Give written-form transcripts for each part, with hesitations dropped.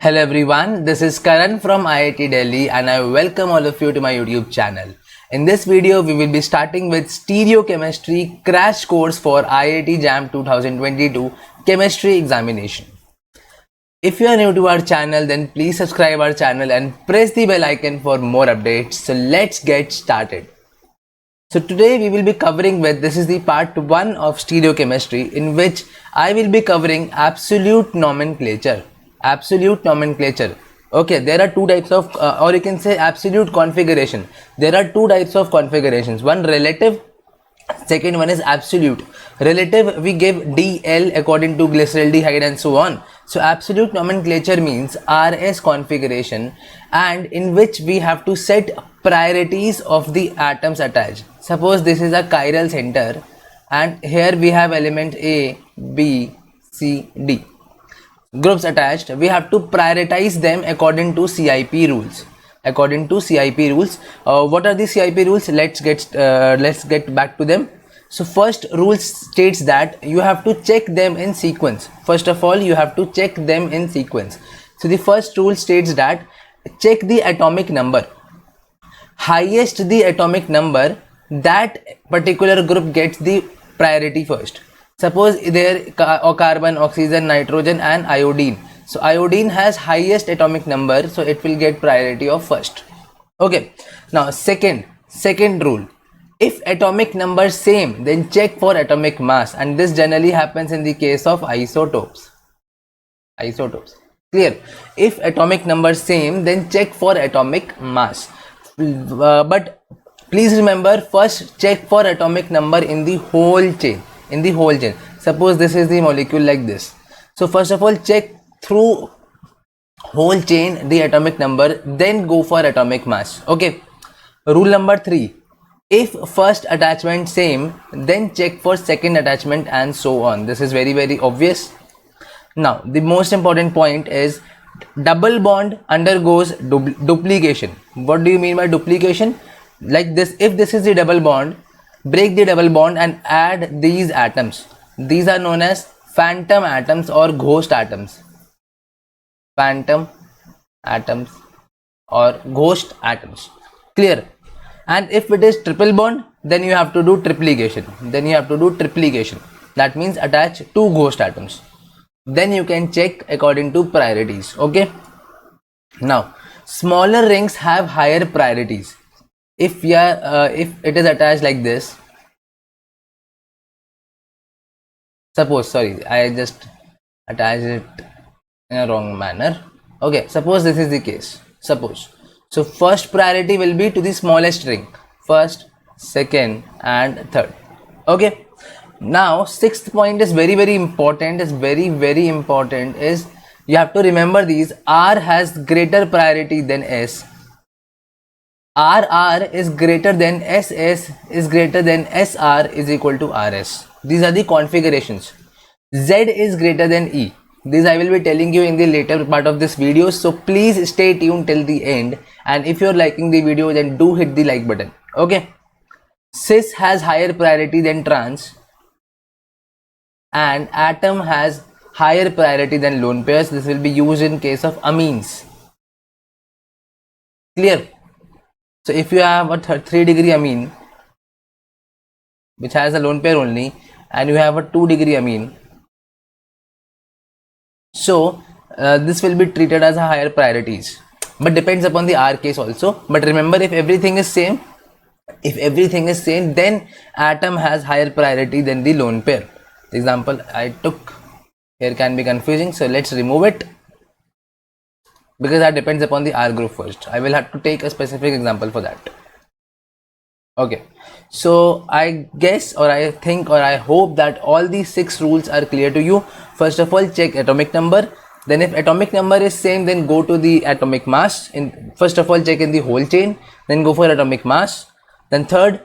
Hello everyone, this is Karan from IIT Delhi and I welcome all of you to my YouTube channel. In this video, we will be starting with Stereochemistry crash course for IIT JAM 2022 chemistry examination. If you are new to our channel, then please subscribe our channel and press the bell icon for more updates. So let's get started. So today we will be covering this is the part 1 of stereochemistry, in which I will be covering absolute nomenclature. Okay, there are two types of or you can say absolute configuration. There are two types of configurations, one relative, second one is absolute. Relative, we give DL according to glyceraldehyde and so on. So absolute nomenclature means RS configuration, and in which we have to set priorities of the atoms attached. Suppose this is a chiral center and here we have element A, B, C, D groups attached. We have to prioritize them according to CIP rules. What are the CIP rules? Let's get back to them. So first rule states that you have to check them in sequence. First of all, you have to check them in sequence. So the first rule states that check the atomic number. Highest the atomic number, that particular group gets the priority first. Suppose there are carbon, oxygen, nitrogen and iodine. So iodine has highest atomic number, so it will get priority of first. Okay. Now second rule. If atomic number same, then check for atomic mass, and this generally happens in the case of isotopes. Clear? If atomic number same, then check for atomic mass. But please remember, first check for atomic number in the whole chain. Suppose this is the molecule like this. So first of all, check through whole chain the atomic number, then go for atomic mass. Okay. Rule number 3. If first attachment same, then check for second attachment and so on. This is very, very obvious. Now the most important point is double bond undergoes duplication. What do you mean by duplication? Like this, if this is the double bond, break the double bond and add these atoms. These are known as phantom atoms or ghost atoms. Clear? And if it is triple bond, then you have to do triplication. That means attach two ghost atoms. Then you can check according to priorities. Okay. Now smaller rings have higher priorities. If it is attached like this, suppose, sorry, I just attached it in a wrong manner. Okay, suppose this is the case. So first priority will be to the smallest ring, first, second and third. Okay. Now sixth point is very, very important. Is you have to remember these. R has greater priority than S. RR is greater than SS is greater than SR is equal to RS. These are the configurations. Z is greater than E. This I will be telling you in the later part of this video. So please stay tuned till the end. And if you are liking the video, then do hit the like button. Okay. Cis has higher priority than trans. And atom has higher priority than lone pairs. This will be used in case of amines. Clear? So if you have a 3-degree amine which has a lone pair only, and you have a 2-degree amine, so this will be treated as a higher priorities, but depends upon the R case also. But remember, if everything is same, then atom has higher priority than the lone pair. The example I took here can be confusing, so let's remove it, because that depends upon the R group first. I will have to take a specific example for that. Okay, so I guess, or I think, or I hope that all these 6 rules are clear to you. First of all, check atomic number. Then if atomic number is same, then go to the atomic mass. First of all, check in the whole chain, then go for atomic mass. Then third,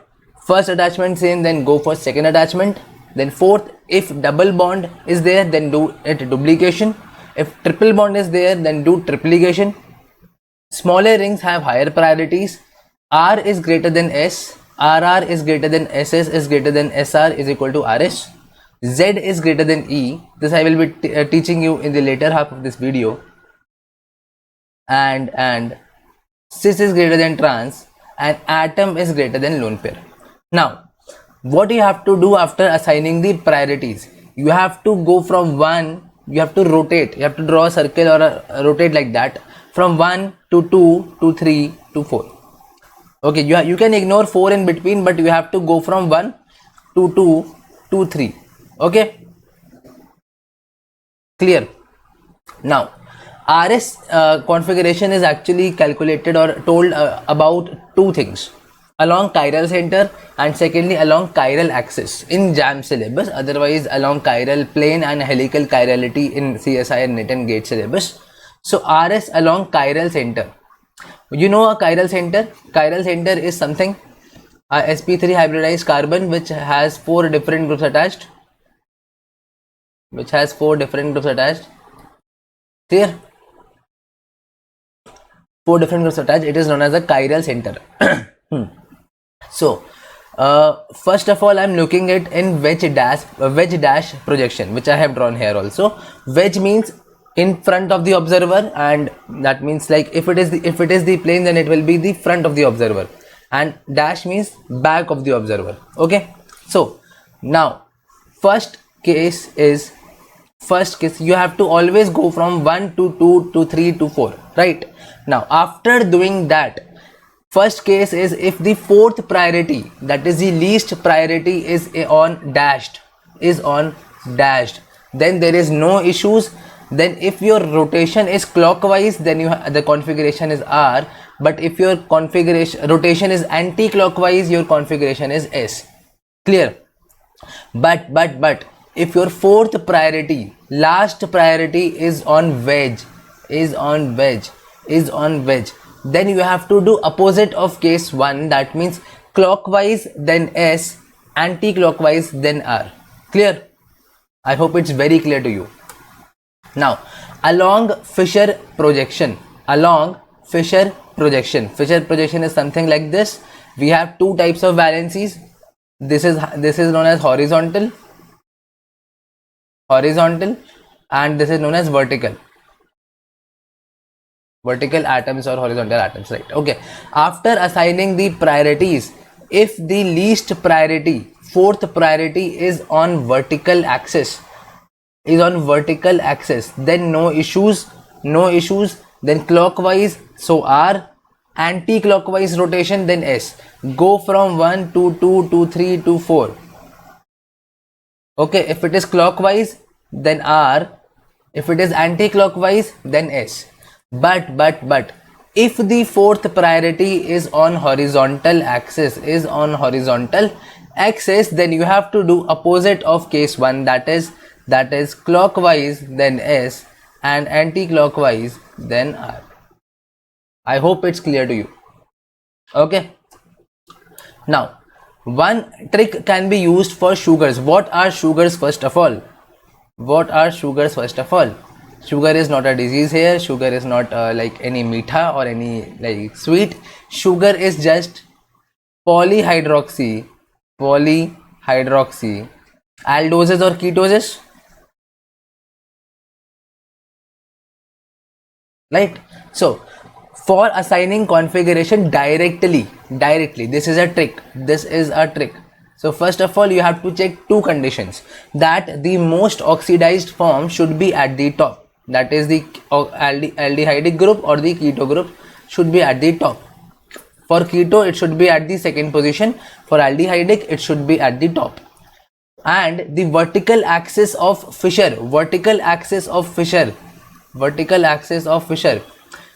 first attachment same, then go for second attachment. Then fourth, if double bond is there, then do it duplication. If triple bond is there, then do triplication. Smaller rings have higher priorities. R is greater than S. RR is greater than SS is greater than SR is equal to RS. Z is greater than E. This I will be teaching you in the later half of this video. and cis is greater than trans, and atom is greater than lone pair. Now, what you have to do after assigning the priorities, you have to go from 1, you have to rotate, you have to draw a circle or a rotate like that, from 1 to 2 to 3 to 4. Okay, you can ignore 4 in between, but you have to go from 1 to 2 to 3. Okay, clear? Now, RS configuration is actually calculated or told about two things: along chiral center, and secondly along chiral axis in JAM syllabus, otherwise along chiral plane and helical chirality in CSI and NET and GATE syllabus. So RS along chiral center. You know a chiral center? Chiral center is something, a sp3 hybridized carbon which has 4 different groups attached. Clear? 4 different groups attached. It is known as a chiral center. So, first of all, I'm looking at in wedge dash projection, which I have drawn here also. Wedge means in front of the observer, and that means like if it is the plane, then it will be the front of the observer, and dash means back of the observer. Okay. So now, first case, you have to always go from 1 to 2 to 3 to 4, right? Now, after doing that, first case is if the fourth priority, that is the least priority, is on dashed, then there is no issues. Then if your rotation is clockwise, then the configuration is R, but if your rotation is anti-clockwise, your configuration is S. Clear? But if your fourth priority, last priority is on wedge, then you have to do opposite of case 1, that means clockwise then S, anti-clockwise then R. Clear? I hope it's very clear to you. Now, along Fisher projection, Fisher projection is something like this. We have two types of valencies. This is known as horizontal, and this is known as vertical atoms or horizontal atoms, right? Okay. After assigning the priorities, if the least priority, fourth priority, is on vertical axis, then no issues. Then clockwise, so R, anti-clockwise rotation, then S. Go from 1 to 2 to 3 to 4. Okay, if it is clockwise, then R. If it is anti-clockwise, then S. But if the fourth priority is on horizontal axis, then you have to do opposite of case 1, that is clockwise then S, and anti-clockwise then R. I hope it's clear to you. Okay. Now, one trick can be used for sugars. What are sugars first of all? Sugar is not a disease here. Sugar is not like any meetha or any like sweet. Sugar is just polyhydroxy, aldoses or ketoses, right? So for assigning configuration directly, this is a trick. So first of all, you have to check two conditions: that the most oxidized form should be at the top, that is the aldehydic group or the keto group should be at the top. For keto, it should be at the second position. For aldehydic, it should be at the top. And the vertical axis of Fisher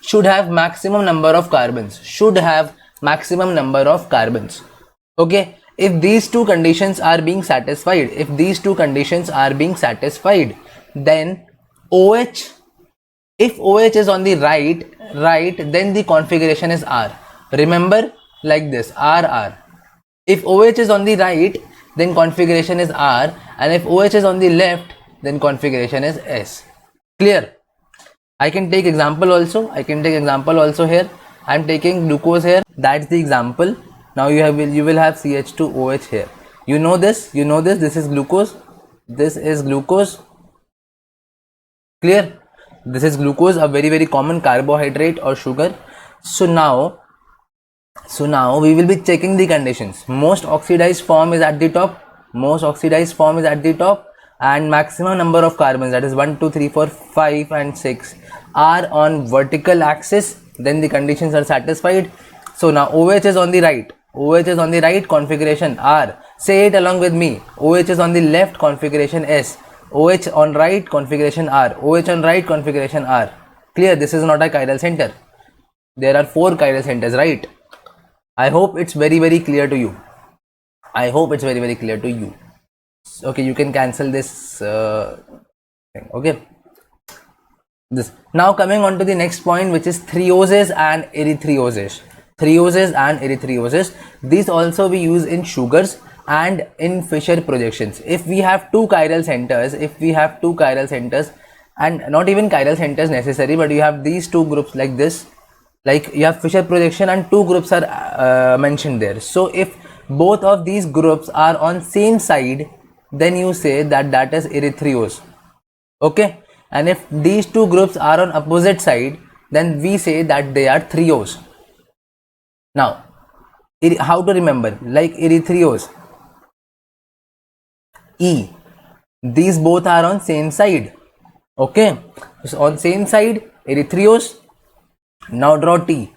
should have maximum number of carbons. Okay, if these two conditions are being satisfied, then OH, if OH is on the right, then the configuration is R. Remember, like this, RR. If OH is on the right, then configuration is R, and if OH is on the left, then configuration is S. Clear? I can take example also here. I am taking glucose here. That's the example. Now you will have CH2OH here. You know this. This is glucose. Clear? This is glucose, a very very common carbohydrate or sugar. So now we will be checking the conditions. Most oxidized form is at the top. Most oxidized form is at the top, and maximum number of carbons, that is 1 2 3 4 5 and 6, are on vertical axis. Then the conditions are satisfied. So now OH is on the right. OH is on the right, configuration R. Say it along with me. OH is on the left, configuration S. OH on right, configuration R. OH on right, configuration R. Clear? This is not a chiral center. There are 4 chiral centers, right? I hope it's very very clear to you. I hope it's very very clear to you. Okay, you can cancel this thing. Okay. This. Now coming on to the next point, which is threoses and erythrosis. Threoses and erythrosis. These also we use in sugars and in Fischer projections. If we have 2 chiral centers, and not even chiral centers necessary, but you have these 2 groups like this, like you have Fischer projection and 2 groups are mentioned there. So if both of these groups are on same side, then you say that is erythriose. Okay, and if these 2 groups are on opposite side, then we say that they are threose. Now how to remember? Like erythriose, E, these both are on same side. Okay, so on same side, erythriose. Now draw T.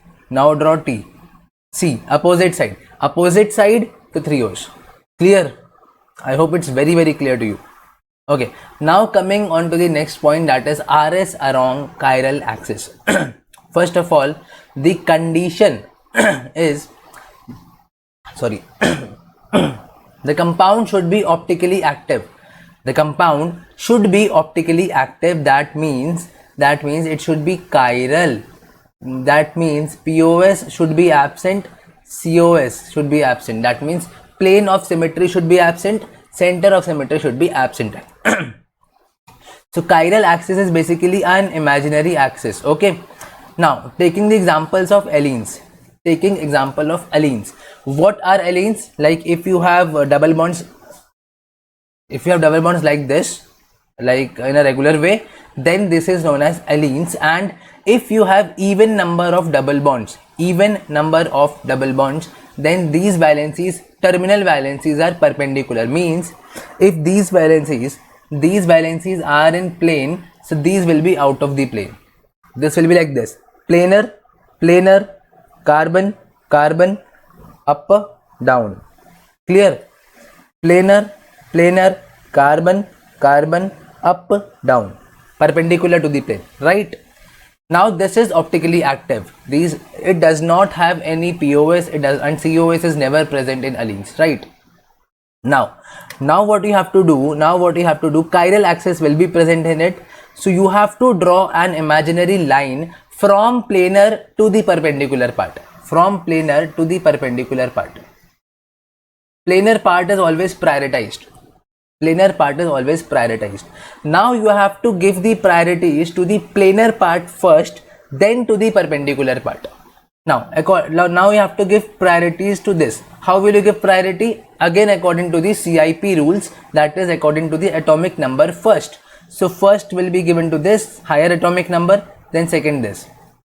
C, opposite side to threose. Clear? I hope it's very very clear to you. Okay, now coming on to the next point, that is RS along chiral axis. First of all, the condition is, sorry, the compound should be optically active. The compound should be optically active. That means it should be chiral. That means POS should be absent, COS should be absent. That means plane of symmetry should be absent, center of symmetry should be absent. So chiral axis is basically an imaginary axis. Okay, now taking the examples of allenes. What are allenes? Like if you have double bonds, like this, like in a regular way, then this is known as allenes. And if you have even number of double bonds, then these valencies, terminal valencies, are perpendicular. Means if these valencies are in plane, so these will be out of the plane. This will be like this: planar, carbon, up, down. Clear? Planar, carbon, up, down, perpendicular to the plane, right? Now this is optically active. It does not have any POS, and COS is never present in allenes, right? Now what you have to do, chiral axis will be present in it. So you have to draw an imaginary line from planar to the perpendicular part. Planar part is always prioritized. Now you have to give the priorities to the planar part first, then to the perpendicular part. Now you have to give priorities to this. How will you give priority? Again, according to the CIP rules, that is according to the atomic number first. So first will be given to this higher atomic number, then second this.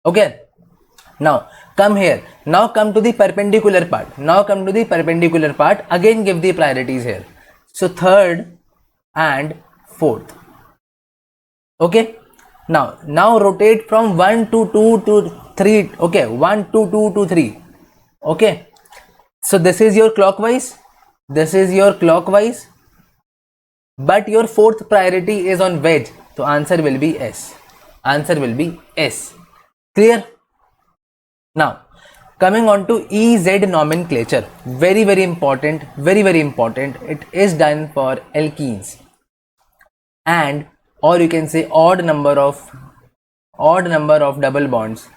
Okay, now come here. Now come to the perpendicular part. Again give the priorities here. So third and fourth. Okay, now rotate from 1 to 2 to 3. Okay, 1 to 2 to 3. Okay, so this is your clockwise, but your fourth priority is on wedge, so answer will be S. Clear? Now coming on to EZ nomenclature, very very important. It is done for alkenes, and or you can say odd number of double bonds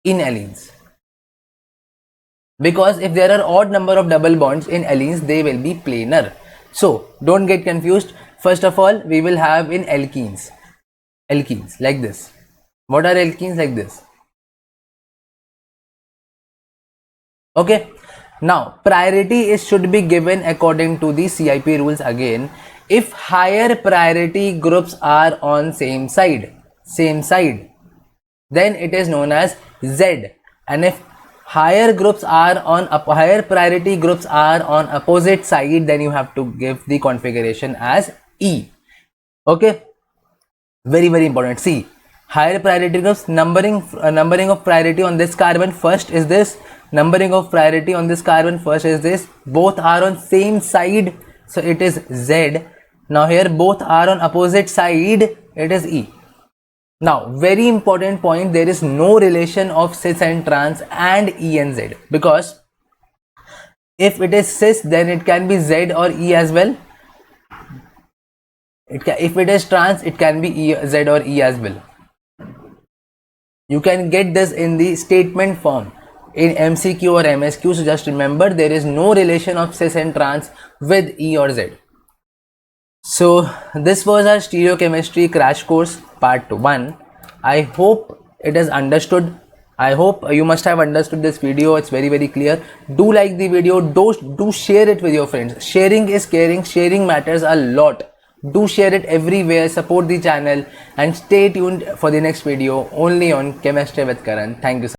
in allenes, because if there are odd number of double bonds in allenes, they will be planar. So don't get confused. First of all, we will have in alkenes like this. What are alkenes? Like this. Okay, now priority should be given according to the CIP rules. Again, if higher priority groups are on same side, then it is known as Z. And if higher priority groups are on opposite side, then you have to give the configuration as E. Okay, very very important. See, higher priority groups, numbering of priority on this carbon first is this, numbering of priority on this carbon first is this, both are on same side, so it is Z. Now here both are on opposite side, it is E. Now very important point, there is no relation of cis and trans and E and Z, because if it is cis then it can be Z or E as well. If it is trans, it can be Z or E as well. You can get this in the statement form in MCQ or MSQ. So just remember, there is no relation of cis and trans with E or Z. So this was our stereochemistry crash course part 1. I hope it is understood. I hope you must have understood this video. It's very very clear. Do like the video. Do share it with your friends. Sharing is caring. Sharing matters a lot. Do share it everywhere, support the channel, and stay tuned for the next video only on Chemistry with Karan. Thank you so much.